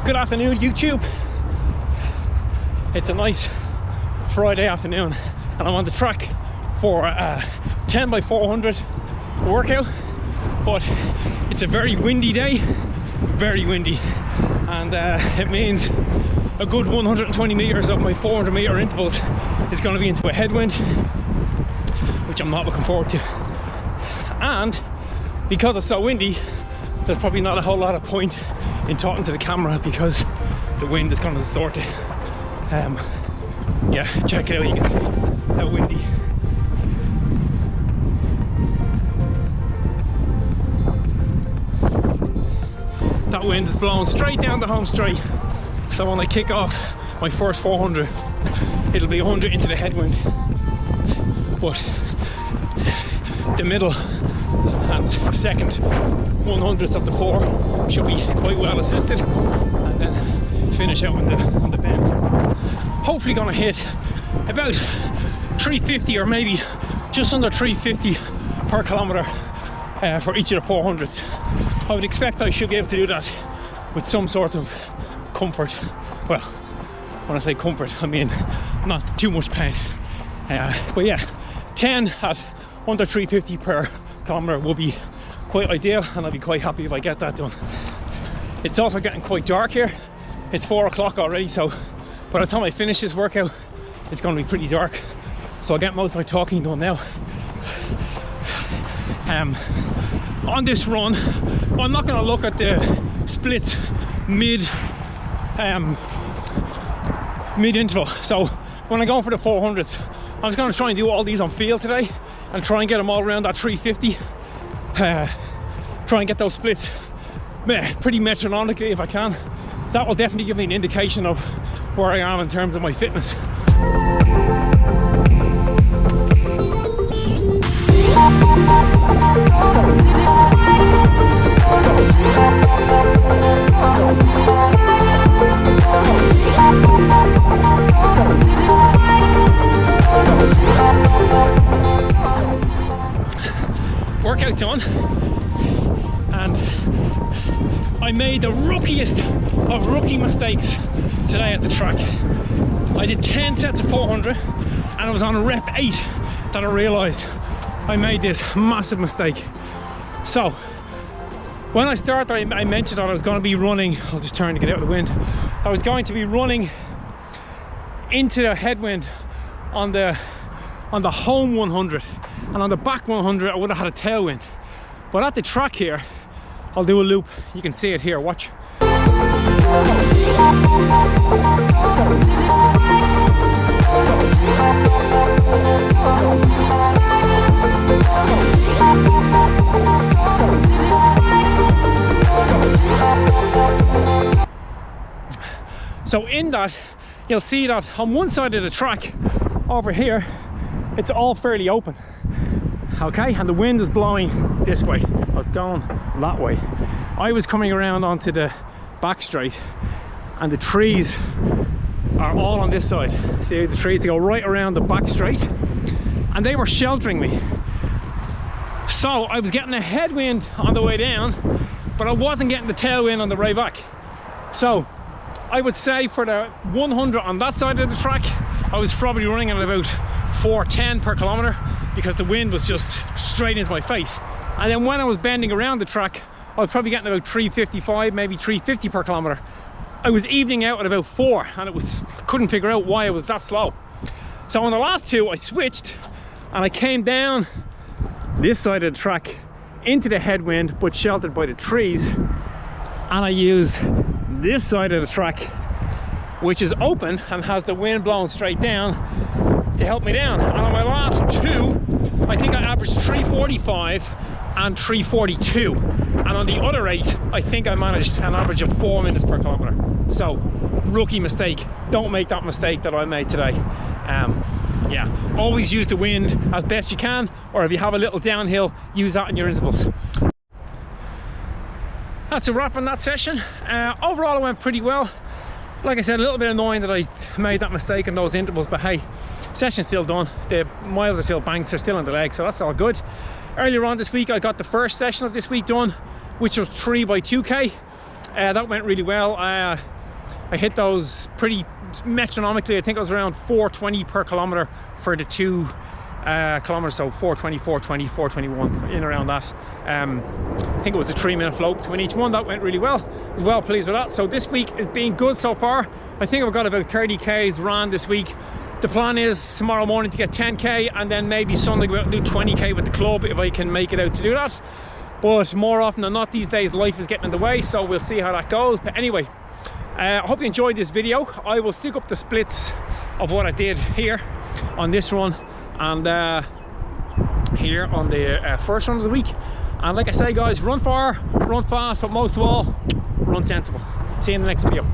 Good afternoon, YouTube. It's a nice Friday afternoon and I'm on the track for a 10 by 400 workout, but it's a very windy day, very windy, and it means a good 120 meters of my 400 meter intervals is going to be into a headwind, which I'm not looking forward to. And because it's so windy, there's probably not a whole lot of point in talking to the camera because the wind is going to distort it. Yeah, check it out, you can see how windy. That wind is blowing straight down the home straight, so when I kick off my first 400, it'll be 100 into the headwind, but the middle and second 100ths of the 4 should be quite well assisted, and then finish out on the bend. Hopefully gonna hit about 350 or maybe just under 350 per kilometer for each of the 400s. I would expect I should be able to do that with some sort of comfort. Well, when I say comfort, I mean not too much pain. But yeah, 10 at under 350 per kilometer will be quite ideal, and I'll be quite happy if I get that done. It's also getting quite dark here. It's 4 o'clock already, so by the time I finish this workout, it's going to be pretty dark. So I'll get most of my talking done now. On this run, I'm not going to look at the splits mid interval. So when I go for the 400s, I'm just going to try and do all these on field today and try and get them all around that 350. Try and get those splits pretty metronomically if I can. That will definitely give me an indication of where I am in terms of my fitness. Workout done, and I made the rookiest of rookie mistakes today at the track. I did 10 sets of 400 and it was on rep 8 that I realized I made this massive mistake. So when I started, I mentioned that I was going to be running, I'll just turn to get out of the wind, I was going to be running into the headwind on the home 100, and on the back 100 I would have had a tailwind. But at the track here, I'll do a loop, you can see it here, watch. So in that, you'll see that on one side of the track over here, it's all fairly open, okay, and the wind is blowing this way. I was going that way. I was coming around onto the back straight, and the trees are all on this side. See the trees, they go right around the back straight, and they were sheltering me. So I was getting a headwind on the way down, but I wasn't getting the tailwind on the way back. So I would say for the 100 on that side of the track, I was probably running at about 410 per kilometer because the wind was just straight into my face. And then when I was bending around the track, I was probably getting about 355, maybe 350 per kilometer. I was evening out at about 4, and I couldn't figure out why it was that slow. So on the last two, I switched and I came down this side of the track into the headwind, but sheltered by the trees, and I used this side of the track, which is open and has the wind blowing straight down, to help me down. And on my last two, I think I averaged 345 and 342, and on the other 8 I think I managed an average of 4 minutes per kilometer. So rookie mistake, don't make that mistake that I made today. Yeah, always use the wind as best you can, or if you have a little downhill, use that in your intervals. That's a wrap on that session. Overall it went pretty well. Like I said, a little bit annoying that I made that mistake in those intervals, but hey, session's still done, the miles are still banked, they're still in the leg, so that's all good. Earlier on this week I got the first session of this week done, which was 3 by 2k. That went really well. I hit those pretty metronomically. I think it was around 420 per kilometer for the 2 kilometers, so 420, 420, 421, in around that. I think it was a 3-minute float between each one. That went really well. I was well pleased with that. So this week has been good so far. I think I've got about 30 Ks ran this week. The plan is tomorrow morning to get 10K, and then maybe Sunday go out and do 20K with the club if I can make it out to do that. But more often than not these days, life is getting in the way, so we'll see how that goes. But anyway, I hope you enjoyed this video. I will stick up the splits of what I did here on this run and here on the first run of the week. And like I say, guys, run far, run fast, but most of all, run sensible. See you in the next video.